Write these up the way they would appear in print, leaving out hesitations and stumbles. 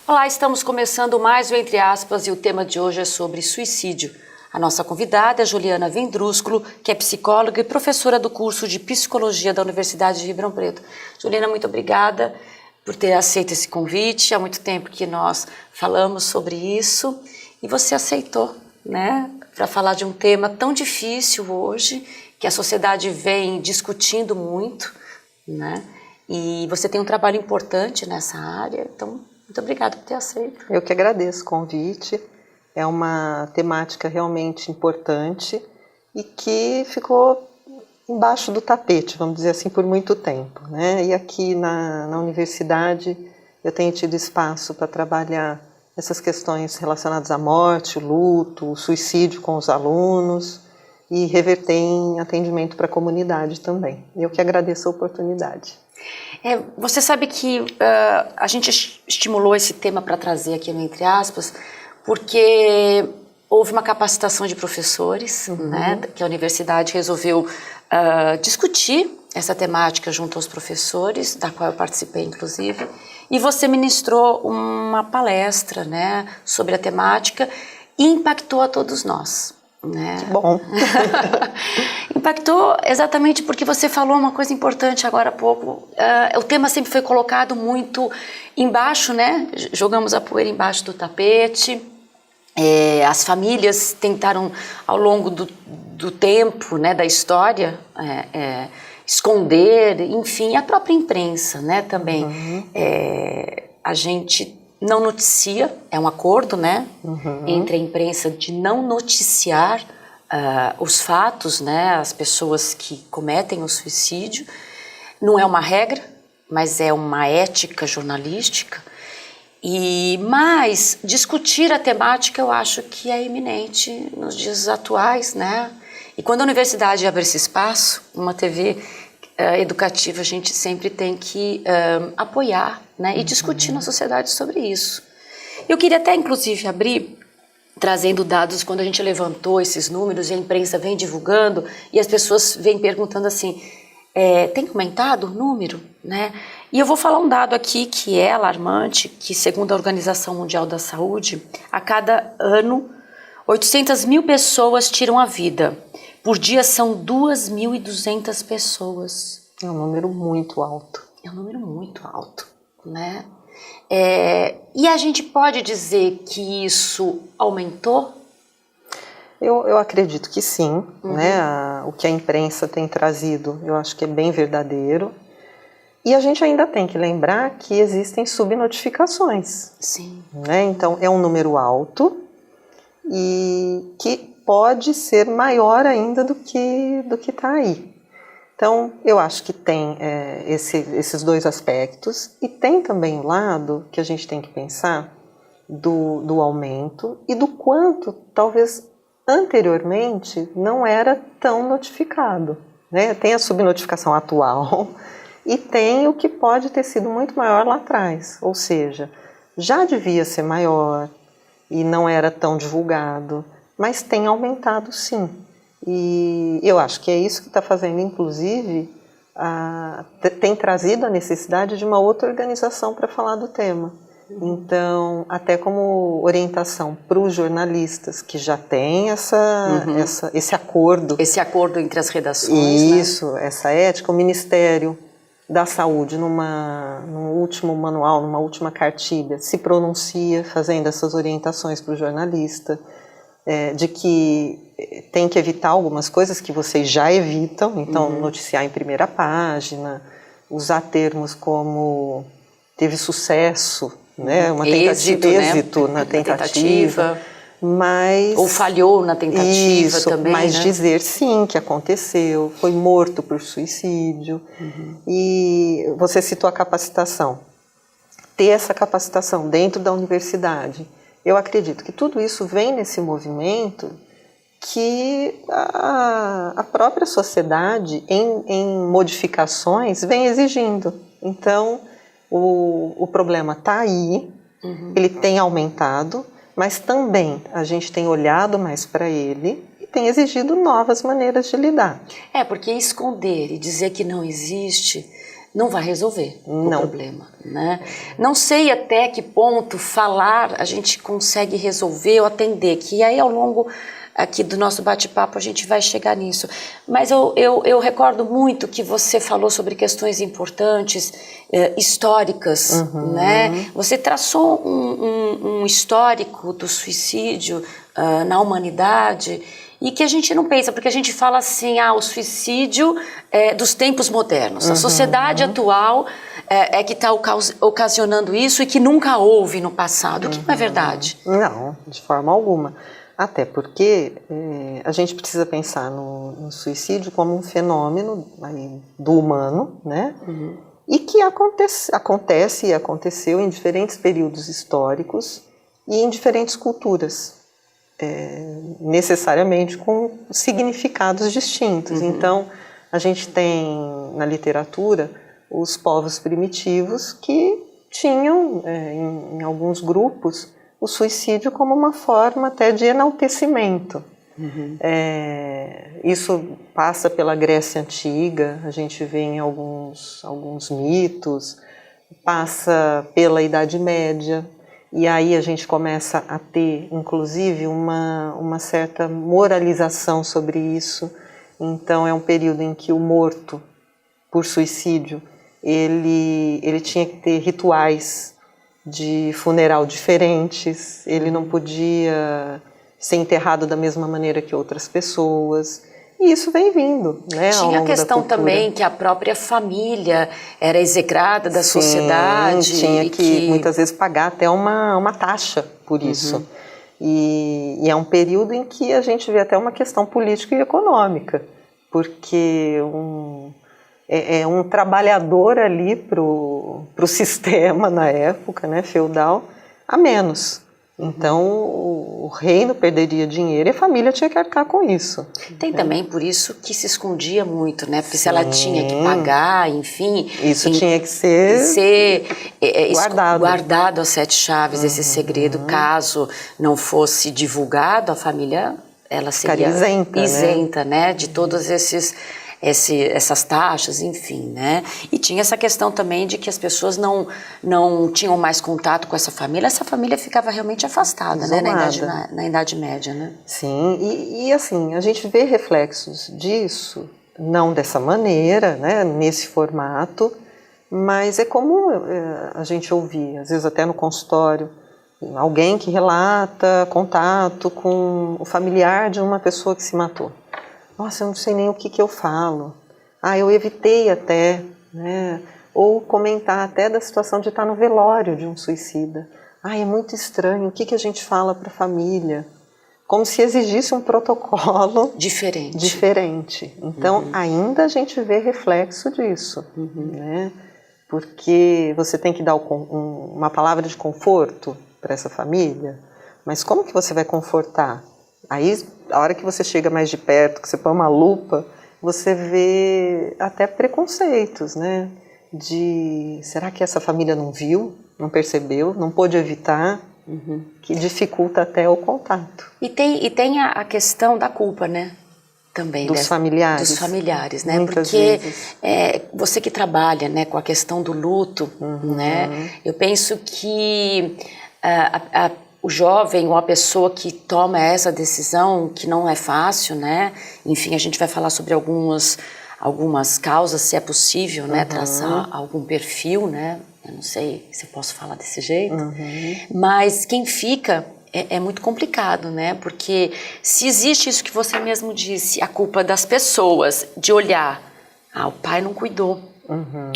Olá, estamos começando mais o Entre Aspas e o tema de hoje é sobre suicídio. A nossa convidada é Juliana Vendrúsculo, que é psicóloga e professora do curso de Psicologia da Universidade de Ribeirão Preto. Juliana, muito obrigada por ter aceito esse convite. Há muito tempo que nós falamos sobre isso e você aceitou, né, para falar de um tema tão difícil hoje, que a sociedade vem discutindo muito, né? E você tem um trabalho importante nessa área, então muito obrigada por ter aceito. Eu que agradeço o convite. É uma temática realmente importante e que ficou embaixo do tapete, vamos dizer assim, por muito tempo, né? E aqui na universidade eu tenho tido espaço para trabalhar essas questões relacionadas à morte, o luto, o suicídio com os alunos e reverter em atendimento para a comunidade também. Eu que agradeço a oportunidade. Você sabe que a gente estimulou esse tema para trazer aqui no Entre Aspas, porque houve uma capacitação de professores, né, que a universidade resolveu discutir essa temática junto aos professores, da qual eu participei inclusive, e você ministrou uma palestra, né, sobre a temática e impactou a todos nós. Né? Que bom! Impactou exatamente porque você falou uma coisa importante agora há pouco. O tema sempre foi colocado muito embaixo, né? Jogamos a poeira embaixo do tapete. As famílias tentaram, ao longo do tempo, né, da história, esconder, enfim, a própria imprensa, né, também. A gente não noticia, é um acordo, né, entre a imprensa de não noticiar os fatos, né, as pessoas que cometem o suicídio. Não é uma regra, mas é uma ética jornalística. Mas discutir a temática eu acho que é iminente nos dias atuais, né? E quando a universidade abre esse espaço, uma TV educativa, a gente sempre tem que apoiar, né, e discutir na sociedade sobre isso. Eu queria até, inclusive, abrir trazendo dados quando a gente levantou esses números e a imprensa vem divulgando e as pessoas vêm perguntando assim, tem aumentado o número? Né? E eu vou falar um dado aqui que é alarmante, que segundo a Organização Mundial da Saúde, a cada ano 800 mil pessoas tiram a vida. Por dia são 2.200 pessoas. É um número muito alto. É um número muito alto, né? E a gente pode dizer que isso aumentou? Eu acredito que sim, né? O que a imprensa tem trazido, eu acho que é bem verdadeiro. E a gente ainda tem que lembrar que existem subnotificações. Sim. Né? Então, é um número alto e que pode ser maior ainda do que está aí. Então, eu acho que tem esses dois aspectos e tem também o lado que a gente tem que pensar do aumento e do quanto, talvez, anteriormente não era tão notificado. Né? Tem a subnotificação atual e tem o que pode ter sido muito maior lá atrás, ou seja, já devia ser maior e não era tão divulgado, mas tem aumentado sim. E eu acho que é isso que está fazendo, inclusive, tem trazido a necessidade de uma outra organização para falar do tema. Então, até como orientação para os jornalistas, que já tem esse acordo. Esse acordo entre as redações. Isso, né? Essa ética, o Ministério da Saúde, num último manual, numa última cartilha, se pronuncia fazendo essas orientações para o jornalista, de que tem que evitar algumas coisas que vocês já evitam, então noticiar em primeira página, usar termos como teve sucesso, né, uma êxito, né? Na tentativa, mas ou falhou na tentativa isso, também, mas né? Dizer sim que aconteceu, foi morto por suicídio. E você citou a capacitação. Ter essa capacitação dentro da universidade, eu acredito que tudo isso vem nesse movimento que a própria sociedade, em modificações, vem exigindo. Então, o problema está aí, ele tem aumentado, mas também a gente tem olhado mais para ele e tem exigido novas maneiras de lidar. Porque esconder e dizer que não existe não vai resolver o problema, né? Não sei até que ponto falar a gente consegue resolver ou atender, que aí ao longo aqui do nosso bate-papo a gente vai chegar nisso. Mas eu recordo muito que você falou sobre questões importantes, históricas, né? Você traçou um histórico do suicídio na humanidade e que a gente não pensa, porque a gente fala assim, o suicídio é dos tempos modernos. A sociedade atual é que está ocasionando isso e que nunca houve no passado, o que não é verdade. Não, de forma alguma. Até porque a gente precisa pensar no suicídio como um fenômeno aí, do humano, né? E que acontece e aconteceu em diferentes períodos históricos e em diferentes culturas. Necessariamente com significados distintos. Então, a gente tem na literatura os povos primitivos que tinham, em alguns grupos, o suicídio como uma forma até de enaltecimento. Isso passa pela Grécia Antiga, a gente vê em alguns mitos, passa pela Idade Média. E aí a gente começa a ter, inclusive, uma certa moralização sobre isso. Então é um período em que o morto, por suicídio, ele tinha que ter rituais de funeral diferentes, ele não podia ser enterrado da mesma maneira que outras pessoas. E isso vem vindo, né? Tinha a questão também que a própria família era execrada da sociedade. Tinha que muitas vezes pagar até uma taxa por isso. E é um período em que a gente vê até uma questão política e econômica, porque é um trabalhador ali pro sistema na época, né, feudal, a menos. Então, o reino perderia dinheiro e a família tinha que arcar com isso. Tem também por isso que se escondia muito, né? Porque se ela tinha que pagar, enfim... Isso tinha que ser guardado às 7 chaves, esse segredo. Caso não fosse divulgado, a família ela seria isenta, né? De todos essas taxas, enfim, né? E tinha essa questão também de que as pessoas não tinham mais contato com essa família ficava realmente afastada, né? Na Idade Média, né? Sim, e assim, a gente vê reflexos disso, não dessa maneira, né? Nesse formato, mas é comum a gente ouvir, às vezes até no consultório, alguém que relata contato com o familiar de uma pessoa que se matou. Nossa, eu não sei nem o que eu falo. Eu evitei até, né? Ou comentar até da situação de estar no velório de um suicida. É muito estranho, o que a gente fala para a família? Como se exigisse um protocolo diferente. Então, ainda a gente vê reflexo disso, né? Porque você tem que dar uma palavra de conforto para essa família, mas como que você vai confortar? Aí, a hora que você chega mais de perto, que você põe uma lupa, você vê até preconceitos, né? Será que essa família não viu, não percebeu, não pôde evitar, que dificulta até o contato. E tem a questão da culpa, né? Também. Dos familiares. Dos familiares, né? Muitas Porque vezes. Você que trabalha, né, com a questão do luto, né? Eu penso que o jovem ou a pessoa que toma essa decisão, que não é fácil, né? Enfim, a gente vai falar sobre algumas causas, se é possível, né? Traçar algum perfil, né? Eu não sei se eu posso falar desse jeito. Mas quem fica é muito complicado, né? Porque se existe isso que você mesmo disse, a culpa das pessoas, de olhar, o pai não cuidou,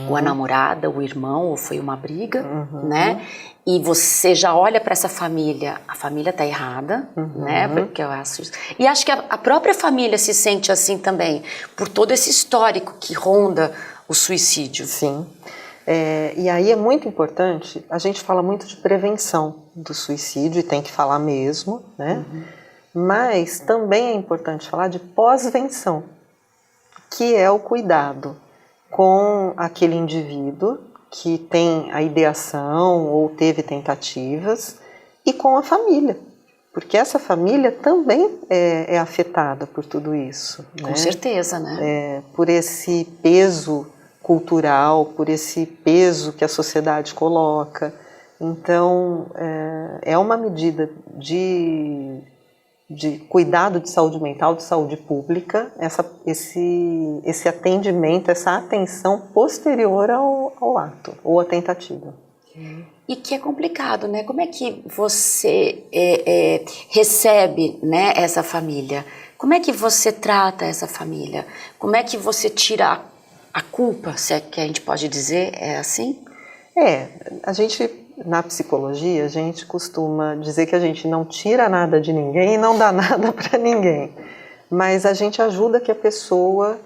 ou a namorada, o irmão, ou foi uma briga, né? E você já olha para essa família, a família está errada, né? Porque eu acho isso. E acho que a própria família se sente assim também, por todo esse histórico que ronda o suicídio. Sim. E aí é muito importante, a gente fala muito de prevenção do suicídio, e tem que falar mesmo, né? Mas também é importante falar de pós-venção, que é o cuidado com aquele indivíduo que tem a ideação ou teve tentativas, e com a família, porque essa família também é afetada por tudo isso. Com certeza, né? Por esse peso cultural, por esse peso que a sociedade coloca. Então, é uma medida de cuidado de saúde mental, de saúde pública, esse atendimento, essa atenção posterior ao ato ou à tentativa. E que é complicado, né? Como é que você recebe, né, essa família? Como é que você trata essa família? Como é que você tira a culpa, se é que a gente pode dizer, é assim? A gente, na psicologia, a gente costuma dizer que a gente não tira nada de ninguém e não dá nada para ninguém. Mas a gente ajuda que a pessoa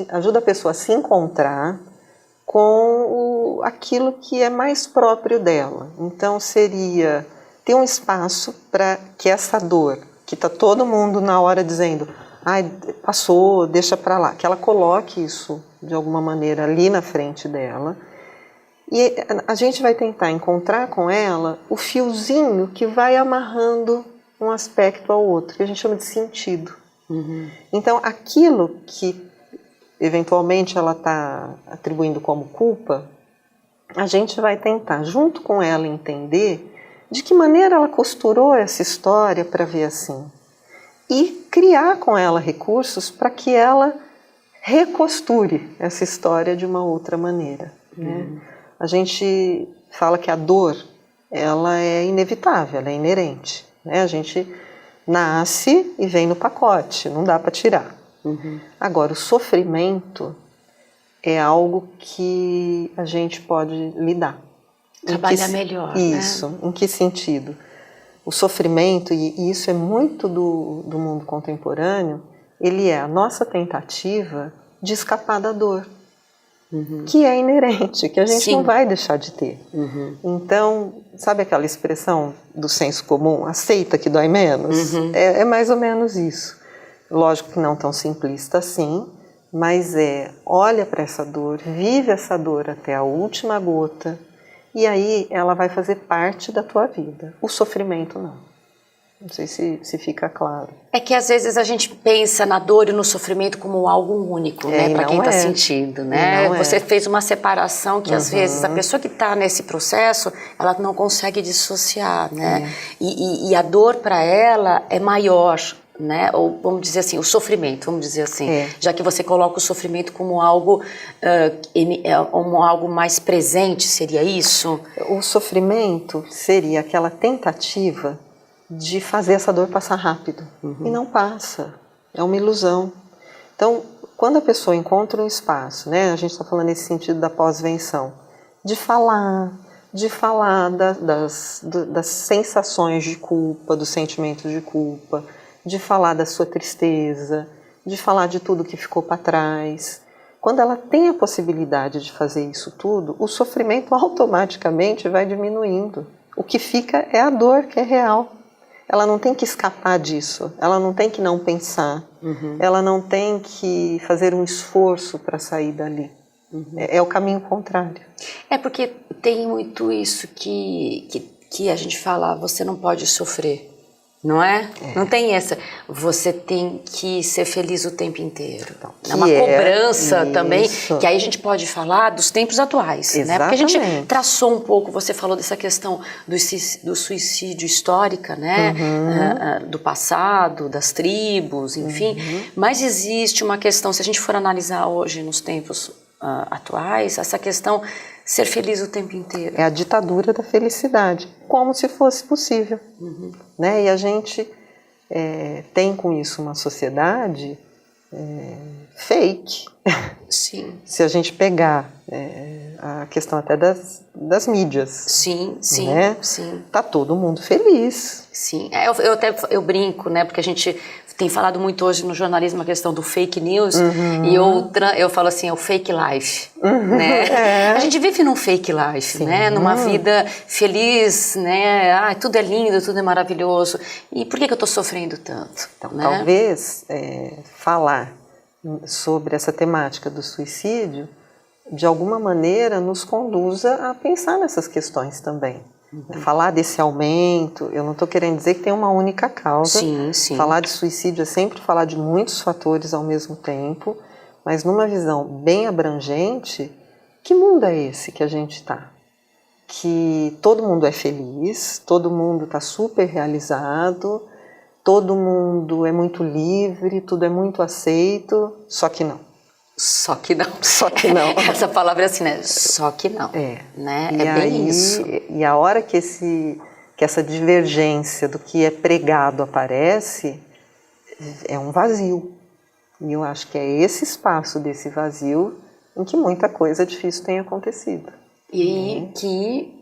ajuda a pessoa a se encontrar com aquilo que é mais próprio dela. Então seria ter um espaço para que essa dor, que está todo mundo na hora dizendo, ai, passou, deixa para lá, que ela coloque isso de alguma maneira ali na frente dela. E a gente vai tentar encontrar com ela o fiozinho que vai amarrando um aspecto ao outro, que a gente chama de sentido. Então aquilo que eventualmente ela está atribuindo como culpa, a gente vai tentar, junto com ela, entender de que maneira ela costurou essa história para ver assim. E criar com ela recursos para que ela recosture essa história de uma outra maneira. Né? A gente fala que a dor, ela é inevitável, ela é inerente. Né? A gente nasce e vem no pacote, não dá para tirar. Agora, o sofrimento é algo que a gente pode lidar. Trabalhar melhor, isso, né? Em que sentido? O sofrimento, e isso é muito do mundo contemporâneo, ele é a nossa tentativa de escapar da dor, que é inerente, que a gente não vai deixar de ter. Então, sabe aquela expressão do senso comum, aceita que dói menos? É mais ou menos isso. Lógico que não tão simplista assim, mas olha para essa dor, vive essa dor até a última gota, e aí ela vai fazer parte da tua vida. O sofrimento não. Não sei se fica claro. É que às vezes a gente pensa na dor e no sofrimento como algo único, né, para quem está sentindo, né? Você fez uma separação que às vezes a pessoa que está nesse processo, ela não consegue dissociar, né? E a dor para ela é maior, né? Ou vamos dizer assim, o sofrimento, vamos dizer assim, já que você coloca o sofrimento como algo mais presente, seria isso? O sofrimento seria aquela tentativa de fazer essa dor passar rápido. E não passa. É uma ilusão. Então, quando a pessoa encontra um espaço, né, a gente está falando nesse sentido da pós-venção, de falar das sensações de culpa, dos sentimentos de culpa, de falar da sua tristeza, de falar de tudo que ficou para trás. Quando ela tem a possibilidade de fazer isso tudo, o sofrimento automaticamente vai diminuindo. O que fica é a dor, que é real. Ela não tem que escapar disso, ela não tem que não pensar, ela não tem que fazer um esforço para sair dali. É o caminho contrário. É porque tem muito isso que a gente fala, você não pode sofrer, não é? Não tem essa, você tem que ser feliz o tempo inteiro. Então, é uma cobrança também, que aí a gente pode falar dos tempos atuais, né? Porque a gente traçou um pouco, você falou dessa questão do suicídio histórica, né? Do passado, das tribos, enfim. Mas existe uma questão, se a gente for analisar hoje nos tempos atuais, essa questão ser feliz o tempo inteiro. É a ditadura da felicidade, como se fosse possível. Né? E a gente tem com isso uma sociedade fake. Sim. Se a gente pegar a questão até das mídias. Sim, né? sim. Tá todo mundo feliz. Sim, eu brinco, né? Porque a gente tem falado muito hoje no jornalismo a questão do fake news, e outra, eu falo assim, é o fake life, né? A gente vive num fake life, né? Numa vida feliz, né? Tudo é lindo, tudo é maravilhoso. E por que eu tô sofrendo tanto? Então, né? talvez falar sobre essa temática do suicídio, de alguma maneira, nos conduza a pensar nessas questões também. Falar desse aumento, eu não estou querendo dizer que tem uma única causa. Sim. Falar de suicídio é sempre falar de muitos fatores ao mesmo tempo, mas numa visão bem abrangente, que mundo é esse que a gente está? Que todo mundo é feliz, todo mundo está super realizado, todo mundo é muito livre, tudo é muito aceito, só que não. Só que não. Só que não. Essa palavra é assim, né? Só que não. Né? E é aí, bem isso. E a hora que essa divergência do que é pregado aparece, é um vazio. E eu acho que é esse espaço desse vazio em que muita coisa difícil tem acontecido. E que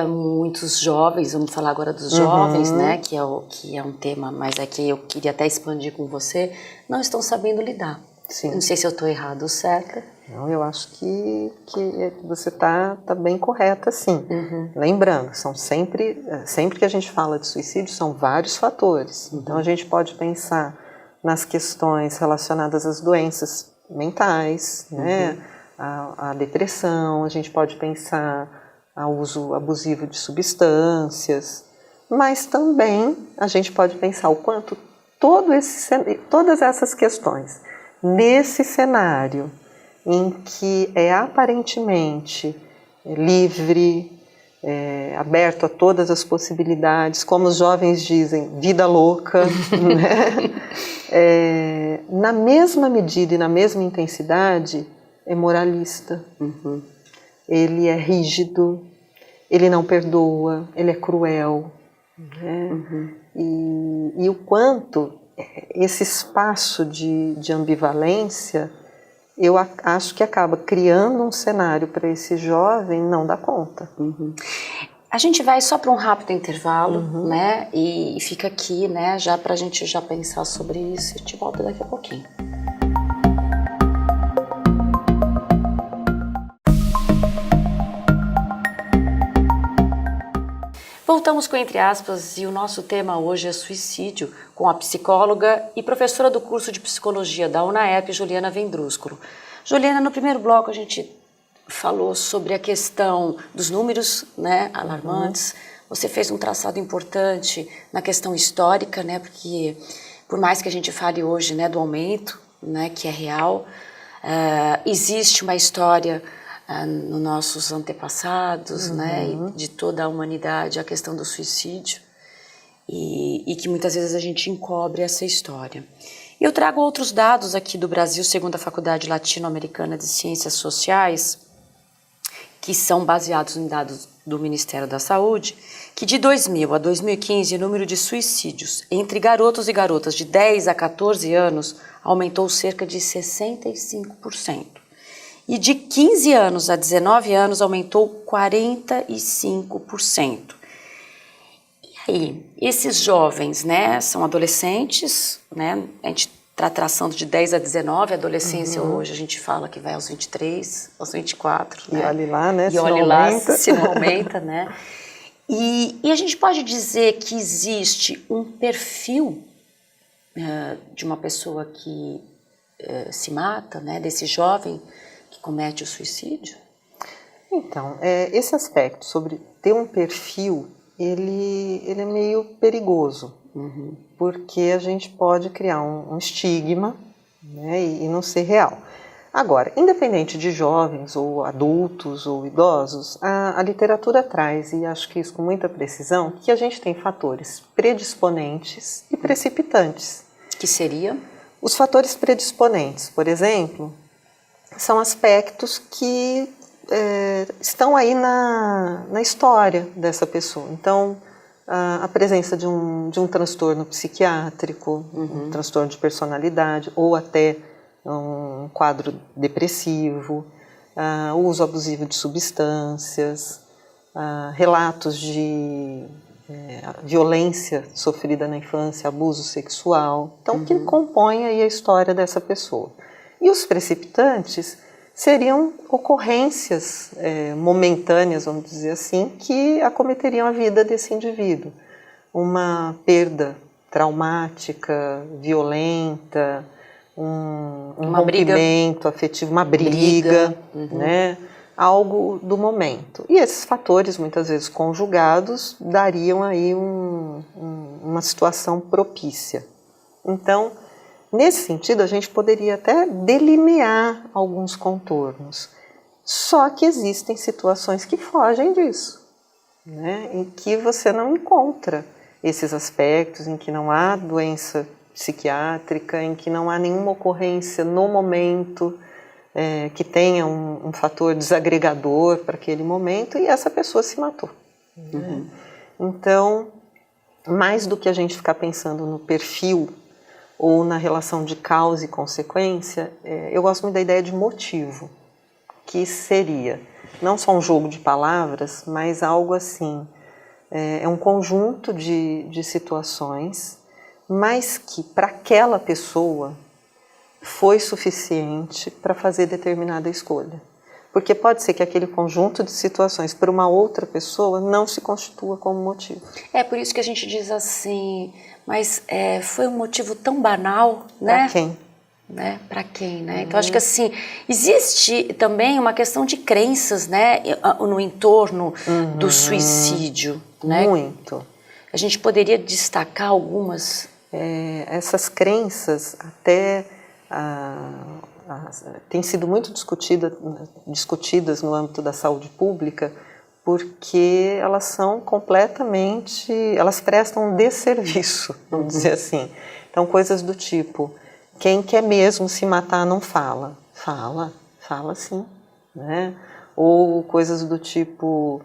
muitos jovens, vamos falar agora dos jovens, né, que é um tema, mas é que eu queria até expandir com você, não estão sabendo lidar. Sim. Não sei se eu estou errado ou certa. Não, eu acho que você tá bem correta, sim. Lembrando, são sempre que a gente fala de suicídio, são vários fatores. Então a gente pode pensar nas questões relacionadas às doenças mentais, né? A depressão, a gente pode pensar ao uso abusivo de substâncias, mas também a gente pode pensar o quanto todas essas questões, nesse cenário em que é aparentemente livre, aberto a todas as possibilidades, como os jovens dizem, vida louca, né? Na mesma medida e na mesma intensidade, é moralista, ele é rígido, ele não perdoa, ele é cruel, né? E o quanto esse espaço de ambivalência, eu acho que acaba criando um cenário para esse jovem não dar conta. A gente vai só para um rápido intervalo, né? E fica aqui, né? Já para a gente já pensar sobre isso. A gente volta daqui a pouquinho. Voltamos com Entre Aspas e o nosso tema hoje é suicídio, com a psicóloga e professora do curso de psicologia da UNAEP, Juliana Vendrúsculo. Juliana, no primeiro bloco a gente falou sobre a questão dos números, né, alarmantes. Você fez um traçado importante na questão histórica, né, porque por mais que a gente fale hoje, né, do aumento, né, que é real, existe uma história nos nossos antepassados, né, e de toda a humanidade, a questão do suicídio, e que muitas vezes a gente encobre essa história. Eu trago outros dados aqui do Brasil, segundo a Faculdade Latino-Americana de Ciências Sociais, que são baseados em dados do Ministério da Saúde, que de 2000 a 2015 o número de suicídios entre garotos e garotas de 10 a 14 anos aumentou cerca de 65%. E de 15 anos a 19 anos aumentou 45%. E aí, esses jovens, né, são adolescentes, né, a gente está traçando de 10 a 19, a adolescência hoje a gente fala que vai aos 23, aos 24. E né? olhe lá, né, e olhe lá se não aumenta, né? E a gente pode dizer que existe um perfil de uma pessoa que se mata, né, desse jovem que comete o suicídio? Então, esse aspecto sobre ter um perfil, ele é meio perigoso, porque a gente pode criar um estigma, né, e não ser real. Agora, independente de jovens ou adultos ou idosos, a literatura traz, e acho que isso com muita precisão, que a gente tem fatores predisponentes e precipitantes. Que seria? Os fatores predisponentes, por exemplo, são aspectos que estão aí na história dessa pessoa. Então, a presença de um transtorno psiquiátrico, um transtorno de personalidade, ou até um quadro depressivo, o uso abusivo de substâncias, relatos de violência sofrida na infância, abuso sexual. Então, que compõe aí a história dessa pessoa. E os precipitantes seriam ocorrências momentâneas, vamos dizer assim, que acometeriam a vida desse indivíduo. Uma perda traumática, violenta, um rompimento afetivo, uma briga, né? Algo do momento. E esses fatores, muitas vezes conjugados, dariam aí uma situação propícia. Então, Nesse sentido, a gente poderia até delinear alguns contornos. Só que existem situações que fogem disso, né? Em que você não encontra esses aspectos, em que não há doença psiquiátrica, em que não há nenhuma ocorrência no momento que tenha um fator desagregador para aquele momento, e essa pessoa se matou. Né? Então, mais do que a gente ficar pensando no perfil ou na relação de causa e consequência, eu gosto muito da ideia de motivo, que seria não só um jogo de palavras, mas algo assim, é um conjunto de situações, mas que para aquela pessoa foi suficiente para fazer determinada escolha. Porque pode ser que aquele conjunto de situações para uma outra pessoa não se constitua como motivo. É por isso que a gente diz assim, mas foi um motivo tão banal, né? Para quem? Né? Para quem, né? Então acho que assim, existe também uma questão de crenças, né, no entorno do suicídio, né? Muito. A gente poderia destacar algumas. Essas crenças até têm sido muito discutidas no âmbito da saúde pública, porque elas são completamente, elas prestam um desserviço, vamos dizer assim. Então, coisas do tipo, quem quer mesmo se matar não fala. Fala sim, né? Ou coisas do tipo,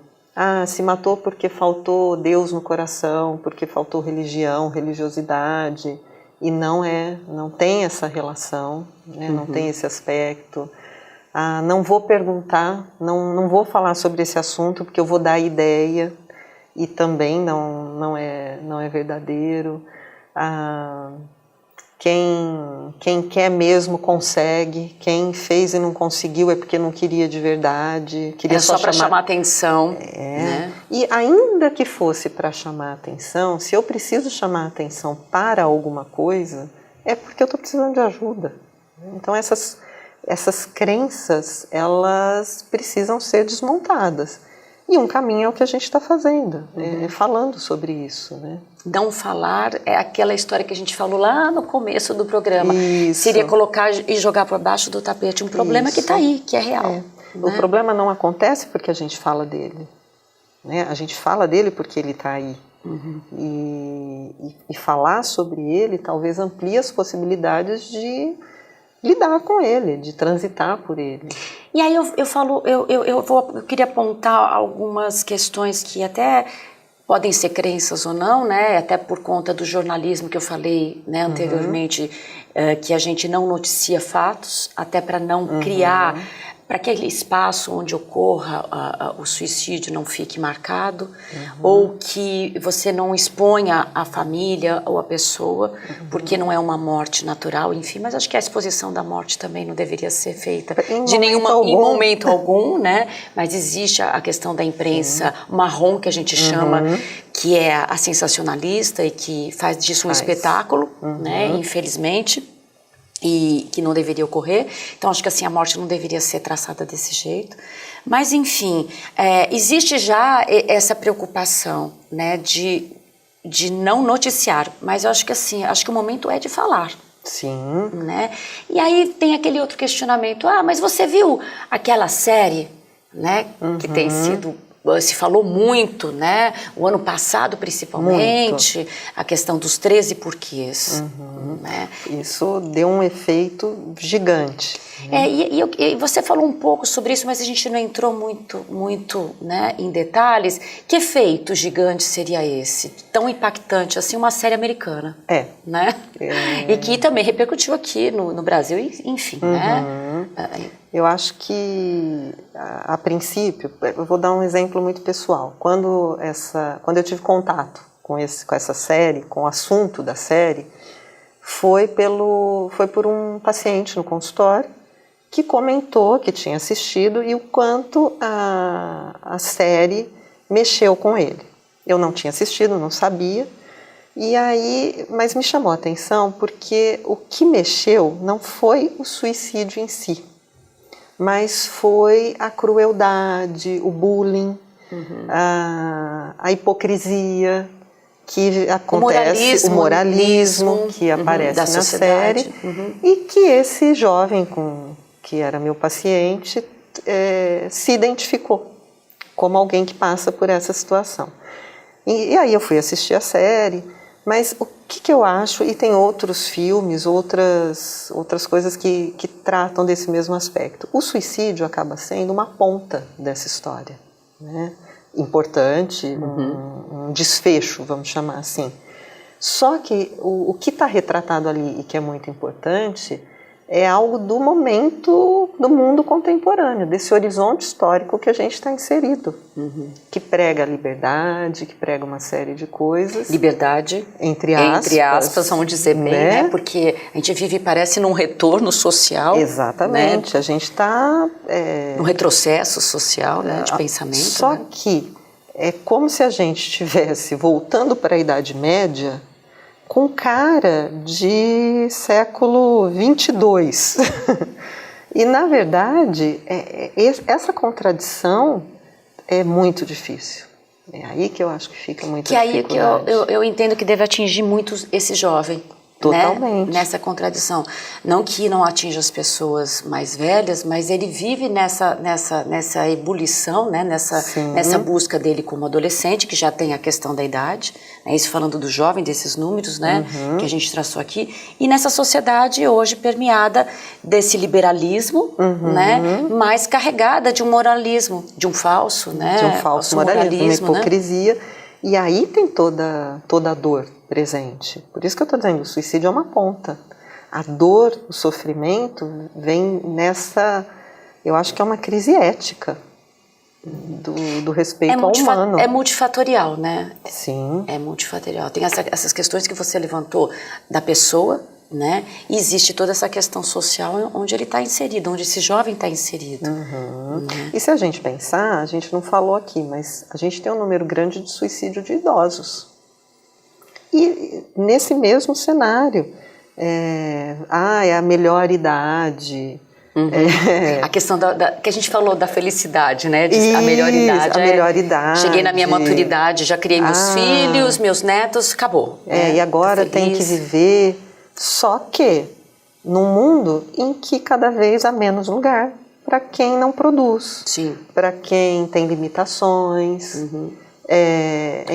se matou porque faltou Deus no coração, porque faltou religião, religiosidade, e não tem essa relação, né? Não tem esse aspecto. Não vou perguntar, não vou falar sobre esse assunto porque eu vou dar ideia, e também não é verdadeiro. Quem quer mesmo consegue, quem fez e não conseguiu é porque não queria de verdade, queria só para chamar atenção. Né? E ainda que fosse para chamar atenção, se eu preciso chamar atenção para alguma coisa, é porque eu estou precisando de ajuda. Então essas crenças, elas precisam ser desmontadas. E um caminho é o que a gente está fazendo, falando sobre isso, né? Não falar é aquela história que a gente falou lá no começo do programa. Isso. Seria colocar e jogar por baixo do tapete um problema que está aí, que é real. Né? O problema não acontece porque a gente fala dele, né? A gente fala dele porque ele está aí. E falar sobre ele talvez amplie as possibilidades de lidar com ele, de transitar por ele. E aí eu queria apontar algumas questões que até podem ser crenças ou não, né? Até por conta do jornalismo que eu falei, né, anteriormente, que a gente não noticia fatos, até para não criar, para que aquele espaço onde ocorra o suicídio não fique marcado, ou que você não exponha a família ou a pessoa, porque não é uma morte natural, enfim, mas acho que a exposição da morte também não deveria ser feita em momento algum, né? Mas existe a questão da imprensa marrom, que a gente chama, que é a sensacionalista e que faz disso um espetáculo, né? Infelizmente. E que não deveria ocorrer. Então, acho que assim, a morte não deveria ser traçada desse jeito. Mas, enfim, existe já essa preocupação, né, de não noticiar. Mas eu acho que assim, acho que o momento é de falar. Sim. Né? E aí tem aquele outro questionamento. Mas você viu aquela série, né, que tem sido... Se falou muito, né? O ano passado, principalmente, a questão dos 13 porquês. Né? Isso deu um efeito gigante. E você falou um pouco sobre isso, mas a gente não entrou muito, né, em detalhes. Que efeito gigante seria esse? Tão impactante assim, uma série americana. Né? E que também repercutiu aqui no Brasil, enfim, né? Eu acho que, a princípio, eu vou dar um exemplo muito pessoal. Quando eu tive contato com essa série, com o assunto da série, foi por um paciente no consultório que comentou que tinha assistido e o quanto a série mexeu com ele. Eu não tinha assistido, não sabia, mas me chamou a atenção porque o que mexeu não foi o suicídio em si, mas foi a crueldade, o bullying, a hipocrisia, que acontece, o moralismo que aparece na série, e que esse jovem que era meu paciente se identificou como alguém que passa por essa situação. E aí eu fui assistir a série, mas o que eu acho, e tem outros filmes, outras coisas que tratam desse mesmo aspecto. O suicídio acaba sendo uma ponta dessa história, né? Importante, um desfecho, vamos chamar assim. Só que o que está retratado ali e que é muito importante é algo do momento do mundo contemporâneo, desse horizonte histórico que a gente está inserido, que prega a liberdade, que prega uma série de coisas. Liberdade, entre aspas, vamos dizer bem, né? Porque a gente vive, parece, num retorno social. Exatamente, né? A gente está... num retrocesso social, né, de pensamento. Só que é como se a gente estivesse voltando para a Idade Média com cara de século 22. E, na verdade, essa contradição é muito difícil. É aí que eu acho que fica muito difícil. Que é aí que eu entendo que deve atingir muito esse jovem. Totalmente. Né? Nessa contradição. Não que não atinja as pessoas mais velhas, mas ele vive nessa ebulição, né? nessa busca dele como adolescente, que já tem a questão da idade, né? Isso falando do jovem, desses números, né? Que a gente traçou aqui, e nessa sociedade hoje permeada desse liberalismo, né? Mas carregada de um moralismo, de um falso, né? De um falso moralismo, uma hipocrisia, né? E aí tem toda a dor presente. Por isso que eu estou dizendo, o suicídio é uma ponta. A dor, o sofrimento vem nessa, eu acho que é uma crise ética do respeito ao humano. É multifatorial, né? Sim. É multifatorial. Tem essas questões que você levantou da pessoa, né? E existe toda essa questão social onde ele está inserido, onde esse jovem está inserido. E se a gente pensar, a gente não falou aqui, mas a gente tem um número grande de suicídio de idosos. E nesse mesmo cenário, é a melhor idade. A questão que a gente falou da felicidade, né? A melhor idade. A melhor idade. Cheguei na minha maturidade, já criei meus filhos, meus netos, acabou. E agora tem que viver. Só que num mundo em que cada vez há menos lugar para quem não produz. Sim. Para quem tem limitações.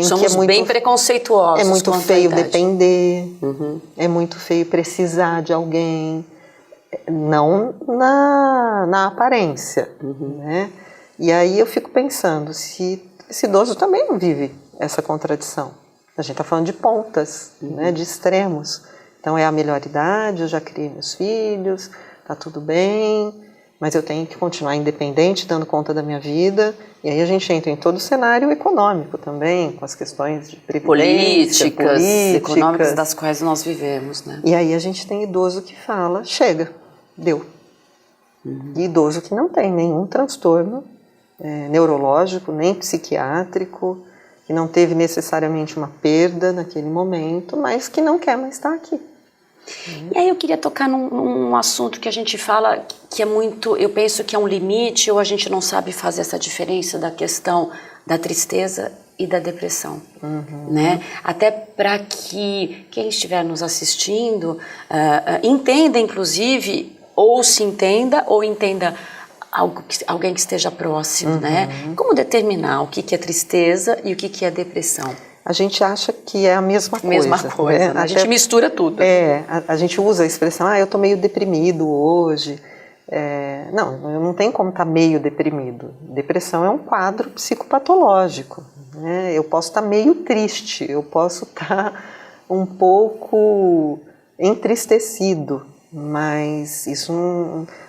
Somos bem preconceituosos. É muito feio depender, é muito feio precisar de alguém, não na aparência, né? E aí eu fico pensando, se esse idoso também não vive essa contradição. A gente está falando de pontas, né, de extremos. Então é a melhor idade, eu já criei meus filhos, tá tudo bem, mas eu tenho que continuar independente, dando conta da minha vida. E aí a gente entra em todo o cenário econômico também, com as questões de previdência, políticas econômicas das quais nós vivemos, né? E aí a gente tem idoso que fala, chega, deu. E idoso que não tem nenhum transtorno neurológico, nem psiquiátrico, que não teve necessariamente uma perda naquele momento, mas que não quer mais estar aqui. E aí eu queria tocar num assunto que a gente fala que é muito, eu penso que é um limite, ou a gente não sabe fazer essa diferença da questão da tristeza e da depressão, né? Até para que quem estiver nos assistindo entenda, inclusive, ou se entenda, ou entenda alguém que esteja próximo, né? Como determinar o que é tristeza e o que é depressão? A gente acha que é a mesma coisa. Né? A gente mistura tudo. A gente usa a expressão, eu estou meio deprimido hoje. Não, eu não tenho como estar meio deprimido. Depressão é um quadro psicopatológico, né? Eu posso estar meio triste, eu posso estar um pouco entristecido, mas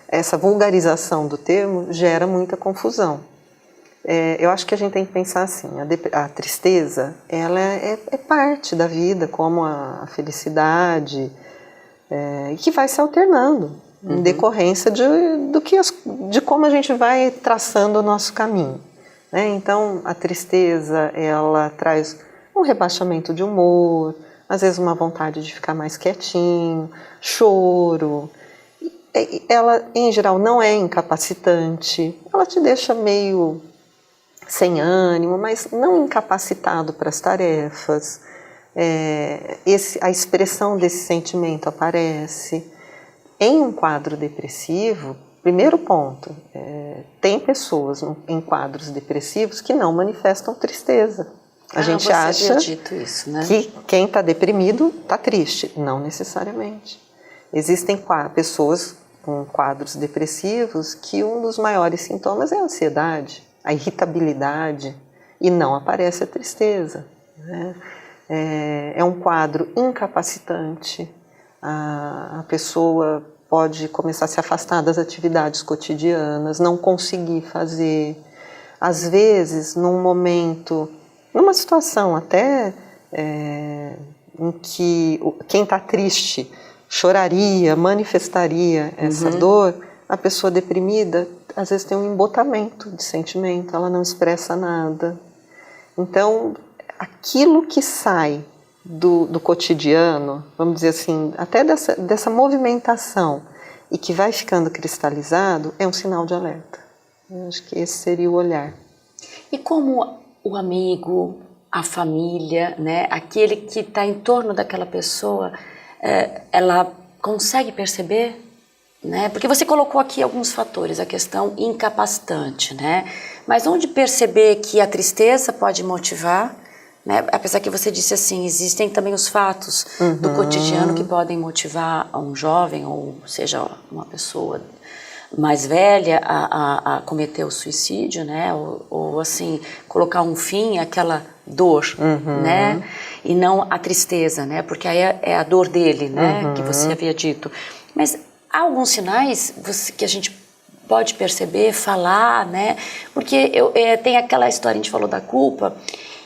essa vulgarização do termo gera muita confusão. Eu acho que a gente tem que pensar assim, a tristeza, ela é parte da vida, como a felicidade, que vai se alternando, em decorrência de como a gente vai traçando o nosso caminho, né? Então, a tristeza, ela traz um rebaixamento de humor, às vezes uma vontade de ficar mais quietinho, choro. Ela, em geral, não é incapacitante, ela te deixa meio sem ânimo, mas não incapacitado para as tarefas. a expressão desse sentimento aparece. Em um quadro depressivo, primeiro ponto, tem pessoas em quadros depressivos que não manifestam tristeza. A gente você acha havia dito isso, né? que quem está deprimido está triste. Não necessariamente. Existem pessoas com quadros depressivos que um dos maiores sintomas é a ansiedade, a irritabilidade, e não aparece a tristeza, né? É um quadro incapacitante. A pessoa pode começar a se afastar das atividades cotidianas, não conseguir fazer. Às vezes, numa situação até em que quem está triste choraria, manifestaria essa dor, a pessoa deprimida às vezes tem um embotamento de sentimento, ela não expressa nada. Então, aquilo que sai do cotidiano, vamos dizer assim, até dessa movimentação e que vai ficando cristalizado, é um sinal de alerta. Eu acho que esse seria o olhar. E como o amigo, a família, né, aquele que está em torno daquela pessoa, ela consegue perceber, né? Porque você colocou aqui alguns fatores, a questão incapacitante, né? Mas onde perceber que a tristeza pode motivar, né? Apesar que você disse assim, existem também os fatos do cotidiano que podem motivar um jovem, ou seja, uma pessoa mais velha a cometer o suicídio, né? Ou assim, colocar um fim àquela dor, né? E não a tristeza, né? Porque aí é a dor dele, né? Que você havia dito. Mas há alguns sinais que a gente pode perceber, falar, né? Porque tem aquela história, a gente falou da culpa,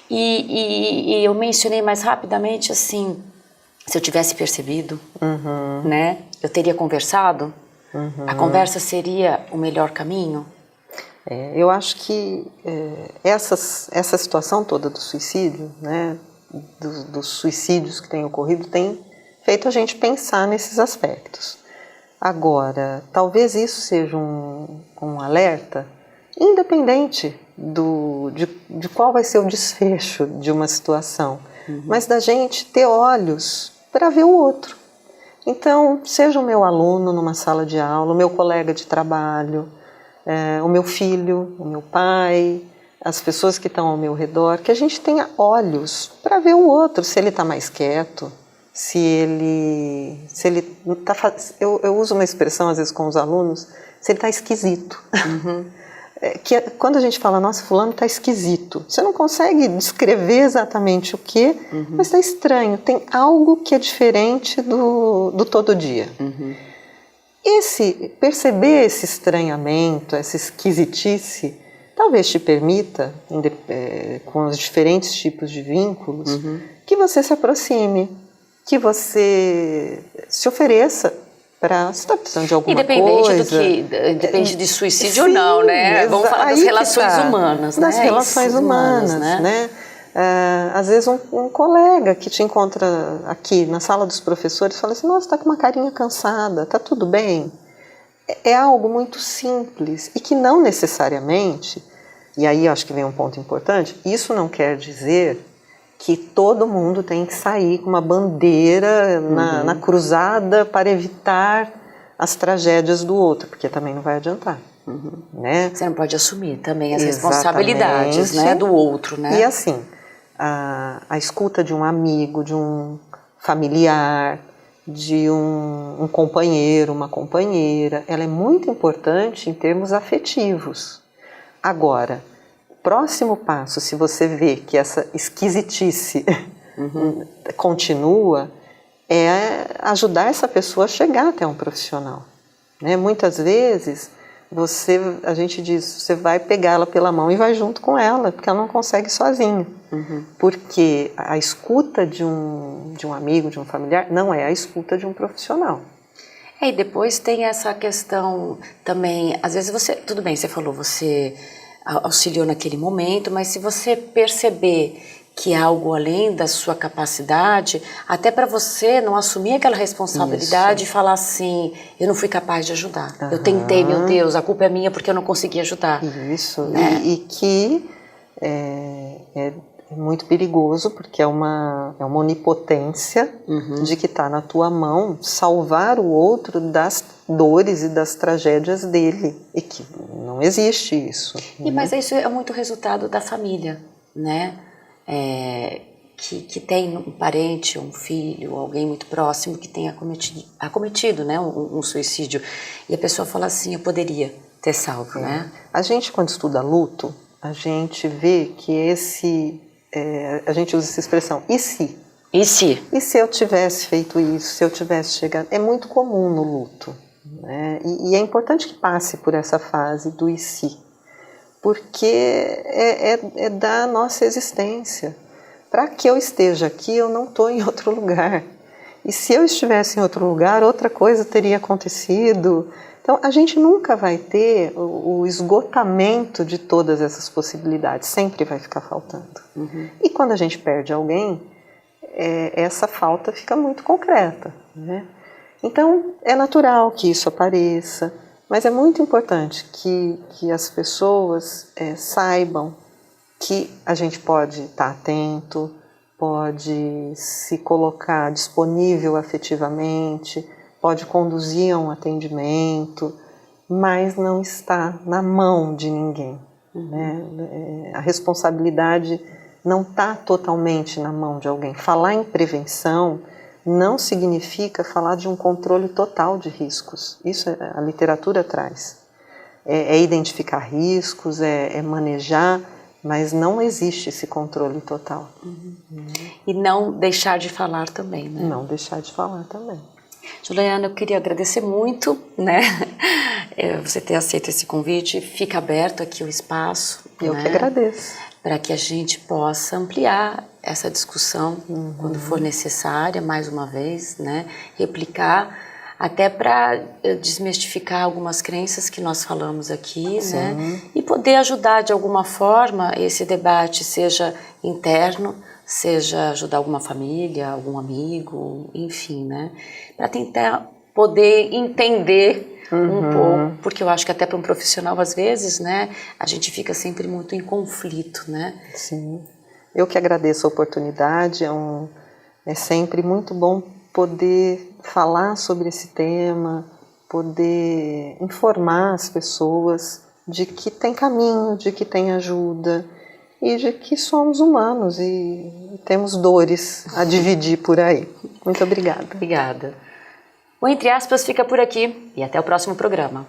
e eu mencionei mais rapidamente assim, se eu tivesse percebido, né? Eu teria conversado, a conversa seria o melhor caminho? Eu acho que essa situação toda do suicídio, né, dos suicídios que têm ocorrido, tem feito a gente pensar nesses aspectos. Agora, talvez isso seja um alerta, independente de qual vai ser o desfecho de uma situação, mas da gente ter olhos para ver o outro. Então, seja o meu aluno numa sala de aula, o meu colega de trabalho, o meu filho, o meu pai, as pessoas que estão ao meu redor, que a gente tenha olhos para ver o outro, se ele está mais quieto, se ele está... Eu uso uma expressão às vezes com os alunos, se ele está esquisito. Que quando a gente fala, nossa, fulano está esquisito, você não consegue descrever exatamente o que, mas está estranho, tem algo que é diferente do todo dia. Perceber esse estranhamento, essa esquisitice, talvez te permita, com os diferentes tipos de vínculos, que você se aproxime, que você se ofereça para... Você está precisando de alguma coisa. Depende de suicídio ou não, né? Vamos falar das relações humanas, né? Das relações humanas, né? Às vezes um colega que te encontra aqui na sala dos professores fala assim, nossa, está com uma carinha cansada, está tudo bem? É algo muito simples e que não necessariamente, e aí acho que vem um ponto importante, isso não quer dizer que todo mundo tem que sair com uma bandeira na cruzada para evitar as tragédias do outro, porque também não vai adiantar. Né? Você não pode assumir também as responsabilidades, né, do outro, né? E assim, a escuta de um amigo, de um familiar, de um companheiro, uma companheira, ela é muito importante em termos afetivos. Agora, próximo passo, se você vê que essa esquisitice continua, é ajudar essa pessoa a chegar até um profissional. Né? Muitas vezes, a gente diz, você vai pegá-la pela mão e vai junto com ela, porque ela não consegue sozinha. Porque a escuta de um amigo, de um familiar, não é a escuta de um profissional. E depois tem essa questão também, às vezes tudo bem, você falou, você auxiliou naquele momento, mas se você perceber que é algo além da sua capacidade, até para você não assumir aquela responsabilidade e falar assim, eu não fui capaz de ajudar, eu tentei, meu Deus, a culpa é minha porque eu não consegui ajudar. Isso, né? e que muito perigoso, porque é uma onipotência de que está na tua mão salvar o outro das dores e das tragédias dele, e que não existe isso. Mas isso é muito resultado da família, né? Que tem um parente, um filho, alguém muito próximo que tenha acometido, né, um suicídio, e a pessoa fala assim, eu poderia ter salvo, né? A gente, quando estuda luto, a gente vê que a gente usa essa expressão, e se? E se? E se eu tivesse feito isso, se eu tivesse chegado? É muito comum no luto, né? E é importante que passe por essa fase do e se, porque é da nossa existência. Para que eu esteja aqui, eu não estou em outro lugar. E se eu estivesse em outro lugar, outra coisa teria acontecido. Então, a gente nunca vai ter o esgotamento de todas essas possibilidades. Sempre vai ficar faltando. E quando a gente perde alguém, essa falta fica muito concreta, né? Então, é natural que isso apareça, mas é muito importante que as pessoas saibam que a gente pode estar atento, pode se colocar disponível afetivamente, pode conduzir a um atendimento, mas não está na mão de ninguém, né? A responsabilidade não está totalmente na mão de alguém. Falar em prevenção não significa falar de um controle total de riscos. Isso a literatura traz. É identificar riscos, é manejar, mas não existe esse controle total. E não deixar de falar também, né? Não deixar de falar também. Juliana, eu queria agradecer muito, né, você ter aceito esse convite. Fica aberto aqui o espaço. Eu que agradeço. Para que a gente possa ampliar essa discussão quando for necessária, mais uma vez, né, replicar, até para desmistificar algumas crenças que nós falamos aqui, né, e poder ajudar de alguma forma esse debate, seja interno, seja ajudar alguma família, algum amigo, enfim, né, para tentar poder entender um pouco, porque eu acho que até para um profissional, às vezes, né, a gente fica sempre muito em conflito, né? Sim, eu que agradeço a oportunidade, é sempre muito bom poder falar sobre esse tema, poder informar as pessoas de que tem caminho, de que tem ajuda e de que somos humanos e temos dores a dividir por aí. Muito obrigada. Obrigada. O Entre Aspas fica por aqui e até o próximo programa.